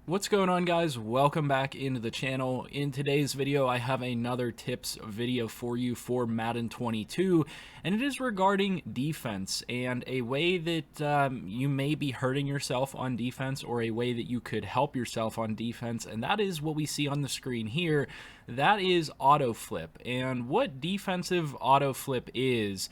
What's going on, guys? Welcome back into the channel. In today's video, I have another tips video for you for Madden 22, and it is regarding defense and a way that you may be hurting yourself on defense, or a way that you could help yourself on defense, and that is what we see on the screen here. That is auto flip, and what defensive auto flip is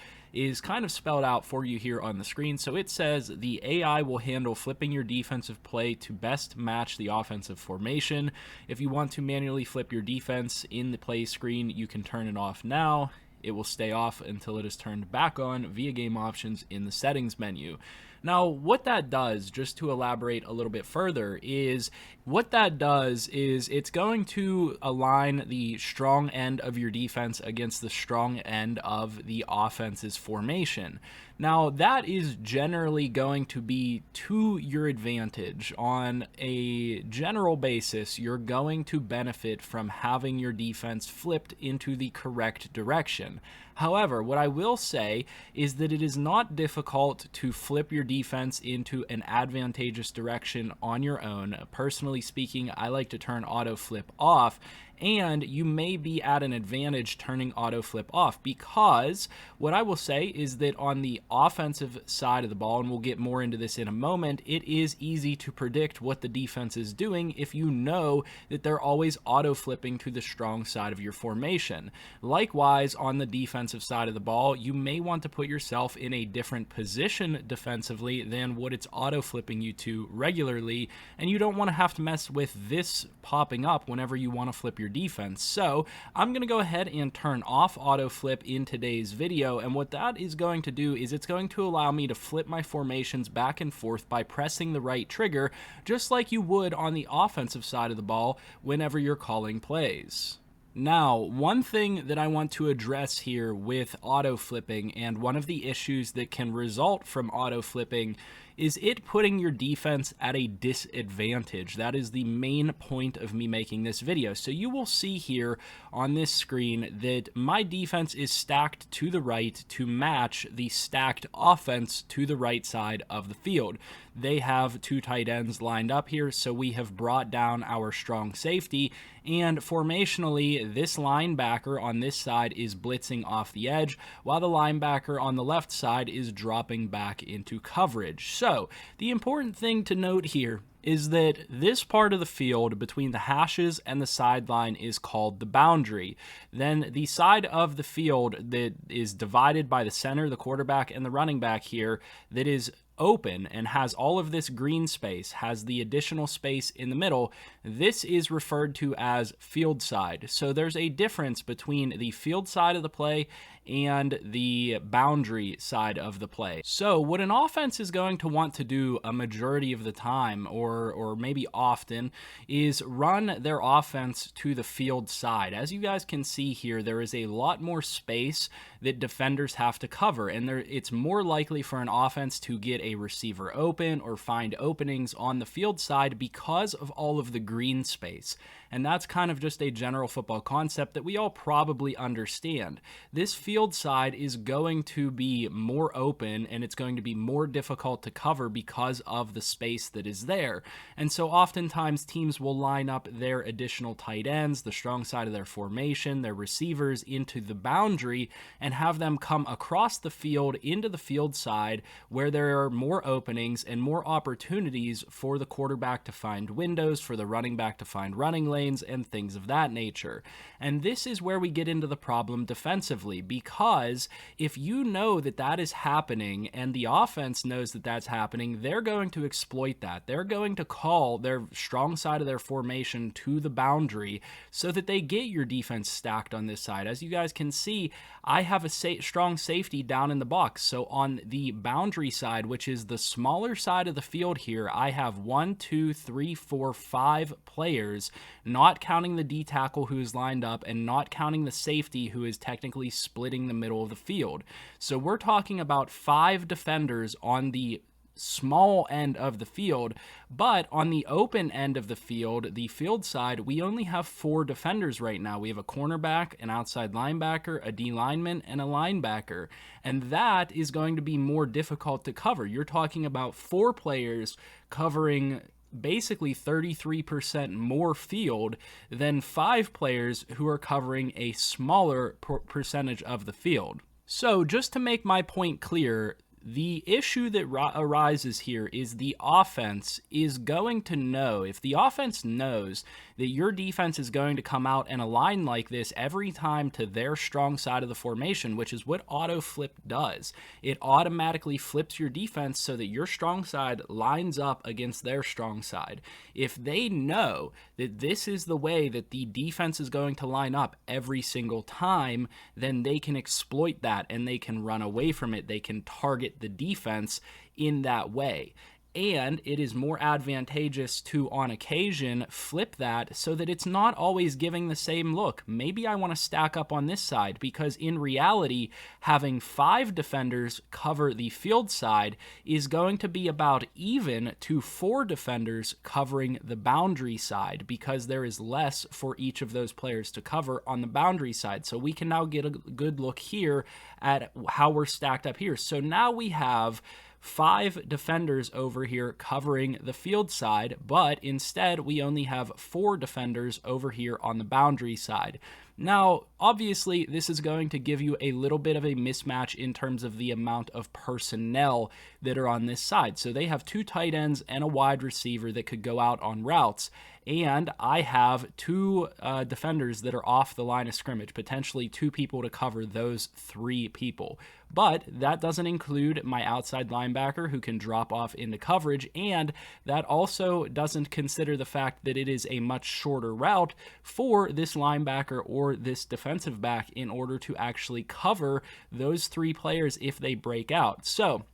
kind of spelled out for you here on the screen. So it says the AI will handle flipping your defensive play to best match the offensive formation. If you want to manually flip your defense in the play screen, you can turn it off now. It will stay off until it is turned back on via game options in the settings menu. Now, what that does, just to elaborate a little bit further, is it's going to align the strong end of your defense against the strong end of the offense's formation. Now, that is generally going to be to your advantage. On a general basis, you're going to benefit from having your defense flipped into the correct direction. However, what I will say is that it is not difficult to flip your defense into an advantageous direction on your own. Personally speaking, I like to turn auto flip off, and you may be at an advantage turning auto flip off, because what I will say is that on the offensive side of the ball, and we'll get more into this in a moment, it is easy to predict what the defense is doing if you know that they're always auto flipping to the strong side of your formation. Likewise, on the defensive side of the ball, you may want to put yourself in a different position defensively than what it's auto flipping you to regularly, and you don't want to have to mess with this popping up whenever you want to flip your defense. So I'm going to go ahead and turn off auto flip in today's video, and what that is going to do is it's going to allow me to flip my formations back and forth by pressing the right trigger, just like you would on the offensive side of the ball whenever you're calling plays. Now, one thing that I want to address here with auto flipping, and one of the issues that can result from auto flipping, is it putting your defense at a disadvantage. That is the main point of me making this video. So you will see here on this screen that my defense is stacked to the right to match the stacked offense to the right side of the field. They have two tight ends lined up here, so we have brought down our strong safety, and formationally, this linebacker on this side is blitzing off the edge, while the linebacker on the left side is dropping back into coverage. So the important thing to note here is that this part of the field between the hashes and the sideline is called the boundary. Then the side of the field that is divided by the center, the quarterback, and the running back here, that is open and has all of this green space, has the additional space in the middle, this is referred to as field side. So there's a difference between the field side of the play and the boundary side of the play. So what an offense is going to want to do a majority of the time, or maybe often, is run their offense to the field side. As you guys can see here, there is a lot more space that defenders have to cover, and it's more likely for an offense to get a receiver open or find openings on the field side because of all of the green space. And that's kind of just a general football concept that we all probably understand. This field side is going to be more open, and it's going to be more difficult to cover because of the space that is there. And so oftentimes teams will line up their additional tight ends, the strong side of their formation, their receivers, into the boundary, and have them come across the field into the field side, where there are more openings and more opportunities for the quarterback to find windows, for the running back to find running lanes, and things of that nature. And this is where we get into the problem defensively, because if you know that that is happening and the offense knows that that's happening, they're going to exploit that. They're going to call their strong side of their formation to the boundary so that they get your defense stacked on this side. As you guys can see, I have a strong safety down in the box. So on the boundary side, which is the smaller side of the field here, I have 1, 2, 3, 4, 5 players, not counting the D tackle who is lined up and not counting the safety who is technically splitting the middle of the field. So we're talking about 5 defenders on the small end of the field, but on the open end of the field side, we only have 4 defenders right now. We have a cornerback, an outside linebacker, a D lineman, and a linebacker, and that is going to be more difficult to cover. You're talking about 4 players covering basically 33% more field than 5 players who are covering a smaller percentage of the field. So just to make my point clear, the issue that arises here is the offense is going to know, if the offense knows that your defense is going to come out and align like this every time to their strong side of the formation, which is what auto flip does. It automatically flips your defense so that your strong side lines up against their strong side. If they know that this is the way that the defense is going to line up every single time, then they can exploit that and they can run away from it. They can target the defense in that way. And it is more advantageous to, on occasion, flip that so that it's not always giving the same look. Maybe I want to stack up on this side, because in reality, having 5 defenders cover the field side is going to be about even to 4 defenders covering the boundary side, because there is less for each of those players to cover on the boundary side. So we can now get a good look here at how we're stacked up here. So now we have 5 defenders over here covering the field side, but instead we only have 4 defenders over here on the boundary side. Now, obviously, this is going to give you a little bit of a mismatch in terms of the amount of personnel that are on this side. So they have 2 tight ends and a wide receiver that could go out on routes. And I have 2 defenders that are off the line of scrimmage, potentially 2 people to cover those 3 people. But that doesn't include my outside linebacker who can drop off into coverage, and that also doesn't consider the fact that it is a much shorter route for this linebacker or this defensive back in order to actually cover those 3 players if they break out. So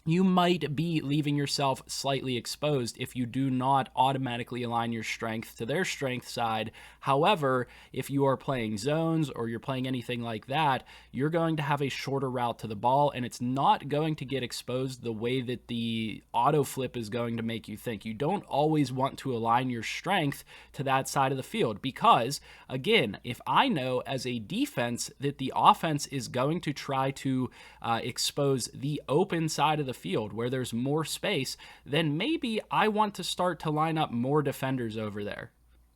you might be leaving yourself slightly exposed if you do not automatically align your strength to their strength side. However, if you are playing zones or you're playing anything like that, you're going to have a shorter route to the ball, and it's not going to get exposed the way that the auto flip is going to make you think. You don't always want to align your strength to that side of the field, because, again, if I know as a defense that the offense is going to try to expose the open side of the field where there's more space, then maybe I want to start to line up more defenders over there.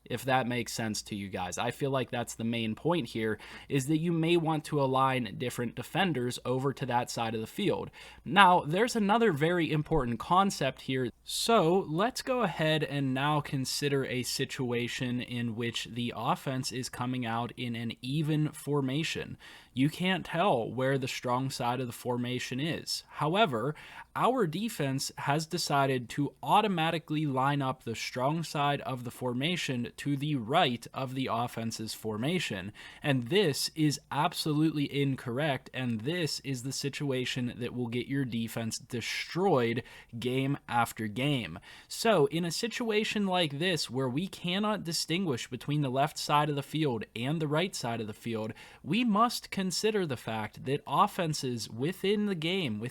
If that makes sense to you guys. I feel like that's the main point here, is that you may want to align different defenders over to that side of the field. Now, there's another very important concept here. So let's go ahead and now consider a situation in which the offense is coming out in an even formation. You can't tell where the strong side of the formation is. However, our defense has decided to automatically line up the strong side of the formation to the right of the offense's formation. And this is absolutely incorrect, and this is the situation that will get your defense destroyed game after game. So in a situation like this, where we cannot distinguish between the left side of the field and the right side of the field, we must consider the fact that offenses within the game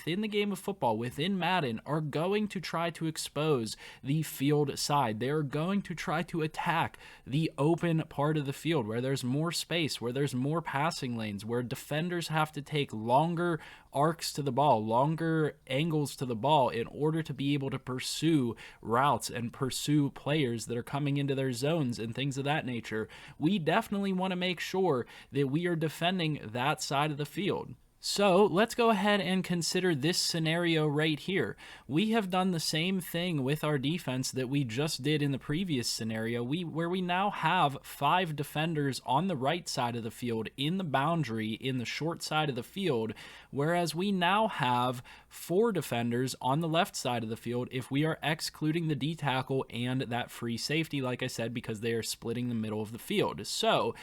of football, within Madden, are going to try to expose the field side. They're going to try to attack the open part of the field where there's more space, where there's more passing lanes, where defenders have to take longer arcs to the ball, longer angles to the ball in order to be able to pursue routes and pursue players that are coming into their zones and things of that nature. We definitely want to make sure that we are defending that side of the field. So let's go ahead and consider this scenario right here. We have done the same thing with our defense that we just did in the previous scenario, where we now have 5 defenders on the right side of the field in the boundary, in the short side of the field, whereas we now have 4 defenders on the left side of the field if we are excluding the D tackle and that free safety, like I said, because they are splitting the middle of the field. So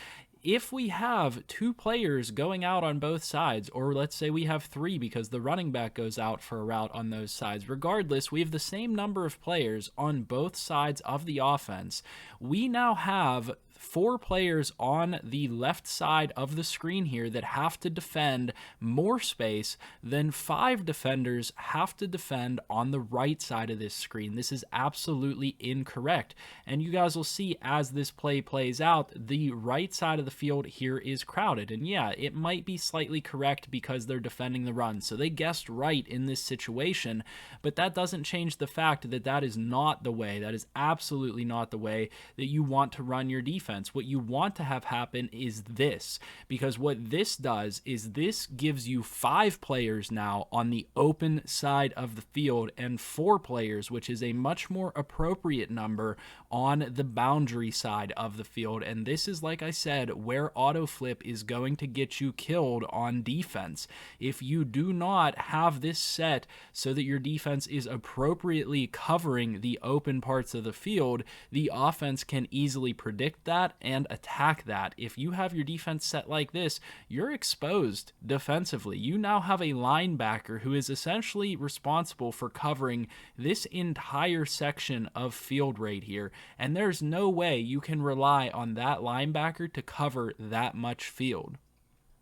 if we have 2 players going out on both sides, or let's say we have 3 because the running back goes out for a route on those sides, regardless, we have the same number of players on both sides of the offense. We now have 4 players on the left side of the screen here that have to defend more space than 5 defenders have to defend on the right side of this screen. This is absolutely incorrect. And you guys will see as this play plays out, the right side of the field here is crowded. And yeah, it might be slightly correct because they're defending the run. So they guessed right in this situation, but that doesn't change the fact that that is not the way. That is absolutely not the way that you want to run your defense. What you want to have happen is this, because what this does is this gives you 5 players now on the open side of the field and 4 players, which is a much more appropriate number on the boundary side of the field. And this is, like I said, where auto flip is going to get you killed on defense. If you do not have this set so that your defense is appropriately covering the open parts of the field, the offense can easily predict that and attack that. If you have your defense set like this, you're exposed defensively. You now have a linebacker who is essentially responsible for covering this entire section of field right here, and there's no way you can rely on that linebacker to cover that much field.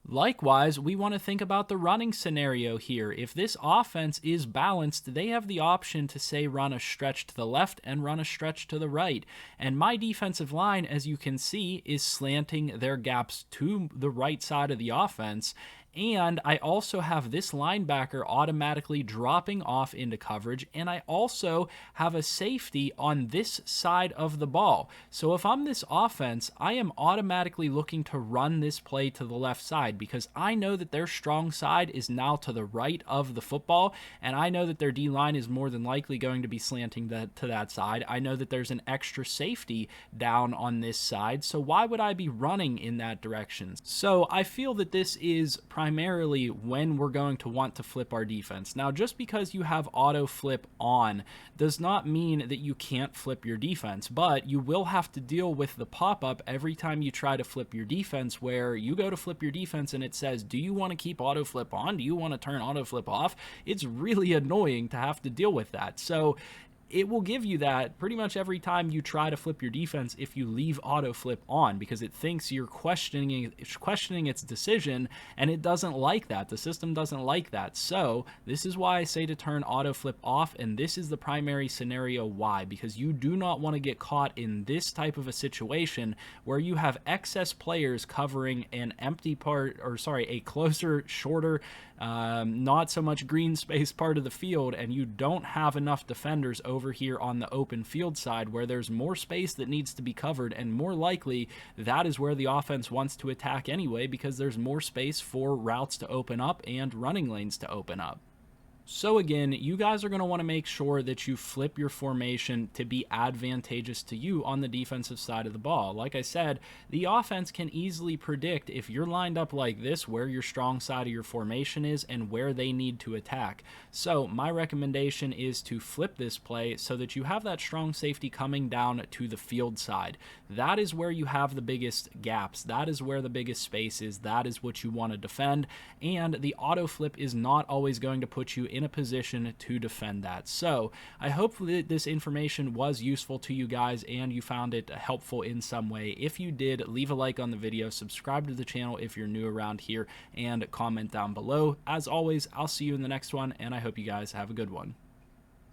Likewise, we want to think about the running scenario here. If this offense is balanced, they have the option to, say, run a stretch to the left and run a stretch to the right. And my defensive line, as you can see, is slanting their gaps to the right side of the offense. And I also have this linebacker automatically dropping off into coverage, and I also have a safety on this side of the ball. So if I'm this offense, I am automatically looking to run this play to the left side because I know that their strong side is now to the right of the football, and I know that their D-line is more than likely going to be slanting to that side. I know that there's an extra safety down on this side, so why would I be running in that direction? So I feel that this is primarily when we're going to want to flip our defense. Now, just because you have auto flip on does not mean that you can't flip your defense, but you will have to deal with the pop-up every time you try to flip your defense, where you go to flip your defense and it says, do you want to keep auto flip on? Do you want to turn auto flip off? It's really annoying to have to deal with that. So it will give you that pretty much every time you try to flip your defense if you leave auto flip on, because it thinks you're questioning its decision, and it doesn't like that. The system doesn't like that. So this is why I say to turn auto flip off, and this is the primary scenario why, because you do not want to get caught in this type of a situation where you have excess players covering an empty part, or sorry, a closer, shorter, not so much green space part of the field, and you don't have enough defenders over here on the open field side where there's more space that needs to be covered, and more likely that is where the offense wants to attack anyway, because there's more space for routes to open up and running lanes to open up. So again, you guys are going to want to make sure that you flip your formation to be advantageous to you on the defensive side of the ball. Like I said, the offense can easily predict if you're lined up like this, where your strong side of your formation is and where they need to attack. So my recommendation is to flip this play so that you have that strong safety coming down to the field side. That is where you have the biggest gaps. That is where the biggest space is. That is what you want to defend. And the auto flip is not always going to put you in a position to defend that. So I hope that this information was useful to you guys and you found it helpful in some way. If you did, leave a like on the video, subscribe to the channel if you're new around here, and comment down below. As always, I'll see you in the next one, and I hope you guys have a good one.